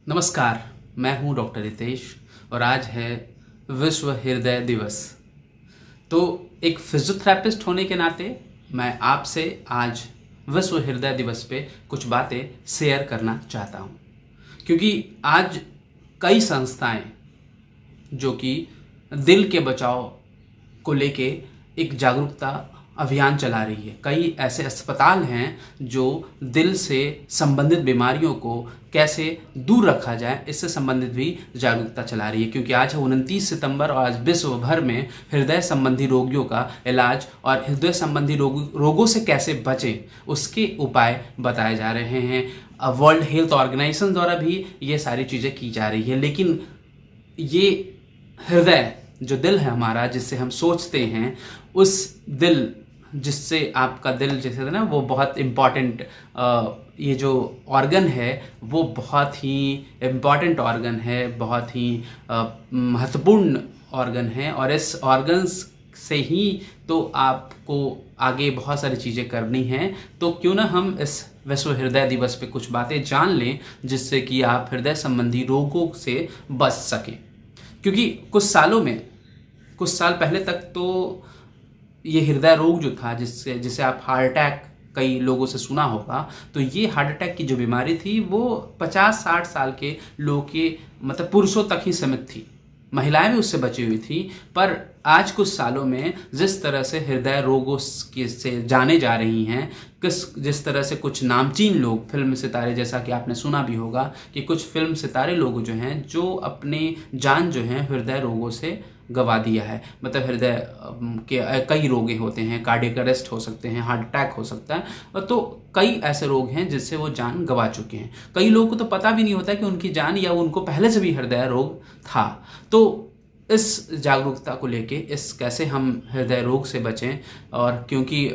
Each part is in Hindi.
नमस्कार, मैं हूं डॉक्टर रितेश और आज है विश्व हृदय दिवस। तो एक फिजियोथेरेपिस्ट होने के नाते मैं आपसे आज विश्व हृदय दिवस पे कुछ बातें शेयर करना चाहता हूं, क्योंकि आज कई संस्थाएं जो कि दिल के बचाव को लेके एक जागरूकता अभियान चला रही है। कई ऐसे अस्पताल हैं जो दिल से संबंधित बीमारियों को कैसे दूर रखा जाए इससे संबंधित भी जागरूकता चला रही है, क्योंकि आज है 29 सितंबर और आज विश्व भर में हृदय संबंधी रोगियों का इलाज और हृदय संबंधी रोगों से कैसे बचें उसके उपाय बताए जा रहे हैं। वर्ल्ड हेल्थ ऑर्गेनाइजेशन द्वारा भी ये सारी चीज़ें की जा रही है। लेकिन ये हृदय जो दिल है हमारा, जिससे हम सोचते हैं, उस दिल जिससे आपका दिल जैसे है ना, वो बहुत इम्पॉर्टेंट, ये जो ऑर्गन है वो बहुत ही इम्पॉर्टेंट ऑर्गन है, बहुत ही महत्वपूर्ण ऑर्गन है। और इस ऑर्गन से ही तो आपको आगे बहुत सारी चीज़ें करनी हैं। तो क्यों ना हम इस विश्व हृदय दिवस पे कुछ बातें जान लें जिससे कि आप हृदय संबंधी रोगों से बच सकें। क्योंकि कुछ साल पहले तक तो ये हृदय रोग जो था, जिसे आप हार्ट अटैक कई लोगों से सुना होगा, तो ये हार्ट अटैक की जो बीमारी थी वो 50-60 साल के लोगों के मतलब पुरुषों तक ही सीमित थी। महिलाएं भी उससे बची हुई थी। पर आज कुछ सालों में जिस तरह से हृदय रोगों से जाने जा रही हैं, जिस तरह से कुछ नामचीन लोग, फिल्म सितारे, जैसा कि आपने सुना भी होगा कि कुछ फिल्म सितारे लोग जो हैं जो अपनी जान जो है हृदय रोगों से गवा दिया है। मतलब हृदय के कई रोग होते हैं, कार्डियक अरेस्ट हो सकते हैं, हार्ट अटैक हो सकता है, तो कई ऐसे रोग हैं जिससे वो जान गवा चुके हैं। कई लोगों को तो पता भी नहीं होता कि उनकी जान या उनको पहले से भी हृदय रोग था। तो इस जागरूकता को लेके कैसे हम हृदय रोग से बचें, और क्योंकि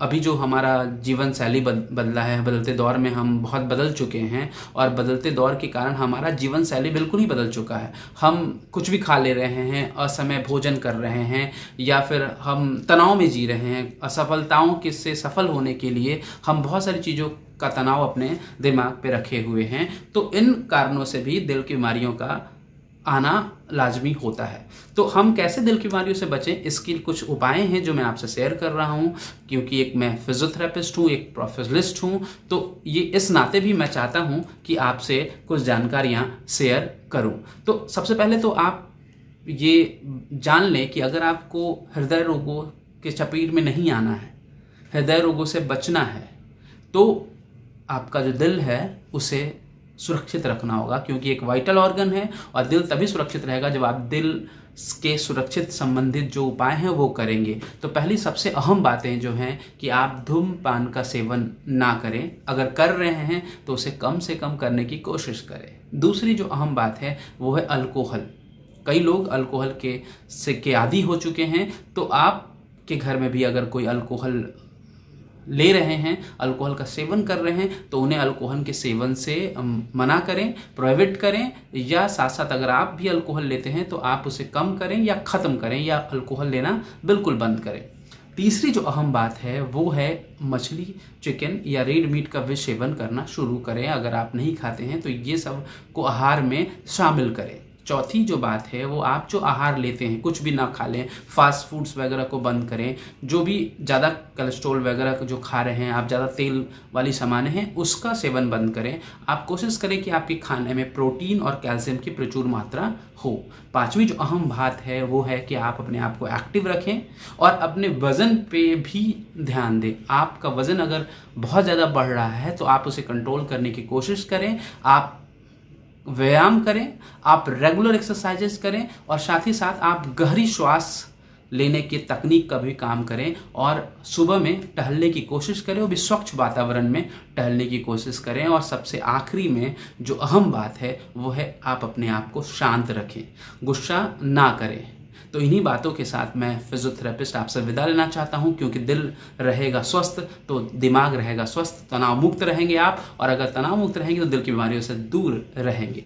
अभी जो हमारा जीवन शैली बदला है, बदलते दौर में हम बहुत बदल चुके हैं और बदलते दौर के कारण हमारा जीवन शैली बिल्कुल ही बदल चुका है। हम कुछ भी खा ले रहे हैं, असमय भोजन कर रहे हैं, या फिर हम तनाव में जी रहे हैं। असफलताओं से सफल होने के लिए हम बहुत सारी चीज़ों का तनाव अपने दिमाग पे रखे हुए हैं। तो इन कारणों से भी दिल की बीमारियों का आना लाजमी होता है। तो हम कैसे दिल की बीमारियों से बचें, इसके कुछ उपाय हैं जो मैं आपसे शेयर कर रहा हूं। क्योंकि एक मैं फिजियोथेरेपिस्ट हूं, एक प्रोफेशनलिस्ट हूं, तो ये इस नाते भी मैं चाहता हूं कि आपसे कुछ जानकारियां शेयर करूं। तो सबसे पहले तो आप ये जान लें कि अगर आपको हृदय रोगों के चपेट में नहीं आना है, हृदय रोगों से बचना है, तो आपका जो दिल है उसे सुरक्षित रखना होगा। क्योंकि एक वाइटल ऑर्गन है और दिल तभी सुरक्षित रहेगा जब आप दिल के सुरक्षित संबंधित जो उपाय हैं वो करेंगे। तो पहली सबसे अहम बातें जो हैं कि आप धूम्रपान का सेवन ना करें। अगर कर रहे हैं तो उसे कम से कम करने की कोशिश करें। दूसरी जो अहम बात है वो है अल्कोहल। कई लोग अल्कोहल के आदी हो चुके हैं। तो आपके घर में भी अगर कोई अल्कोहल ले रहे हैं, अल्कोहल का सेवन कर रहे हैं, तो उन्हें अल्कोहल के सेवन से मना करें, प्रोहिबिट करें, या साथ साथ अगर आप भी अल्कोहल लेते हैं तो आप उसे कम करें या ख़त्म करें, या अल्कोहल लेना बिल्कुल बंद करें। तीसरी जो अहम बात है वो है मछली, चिकन या रेड मीट का भी सेवन करना शुरू करें। अगर आप नहीं खाते हैं तो ये सब को आहार में शामिल करें। चौथी जो बात है वो आप जो आहार लेते हैं कुछ भी ना खा लें, फास्ट फूड्स वगैरह को बंद करें। जो भी ज़्यादा कोलेस्ट्रॉल वगैरह जो खा रहे हैं आप, ज़्यादा तेल वाली सामान हैं, उसका सेवन बंद करें। आप कोशिश करें कि आपके खाने में प्रोटीन और कैल्शियम की प्रचुर मात्रा हो। पांचवी जो अहम बात है वो है कि आप अपने आप को एक्टिव रखें और अपने वज़न पे भी ध्यान दें। आपका वज़न अगर बहुत ज़्यादा बढ़ रहा है तो आप उसे कंट्रोल करने की कोशिश करें। आप व्यायाम करें, आप रेगुलर एक्सरसाइजेस करें, और साथ ही साथ आप गहरी श्वास लेने की तकनीक का भी काम करें, और सुबह में टहलने की कोशिश करें, वो भी स्वच्छ वातावरण में टहलने की कोशिश करें। और सबसे आखिरी में जो अहम बात है वो है आप अपने आप को शांत रखें, गुस्सा ना करें। तो इन्हीं बातों के साथ मैं फिजियोथेरेपिस्ट आपसे विदा लेना चाहता हूं, क्योंकि दिल रहेगा स्वस्थ तो दिमाग रहेगा स्वस्थ, तनाव मुक्त रहेंगे आप, और अगर तनाव मुक्त रहेंगे तो दिल की बीमारियों से दूर रहेंगे।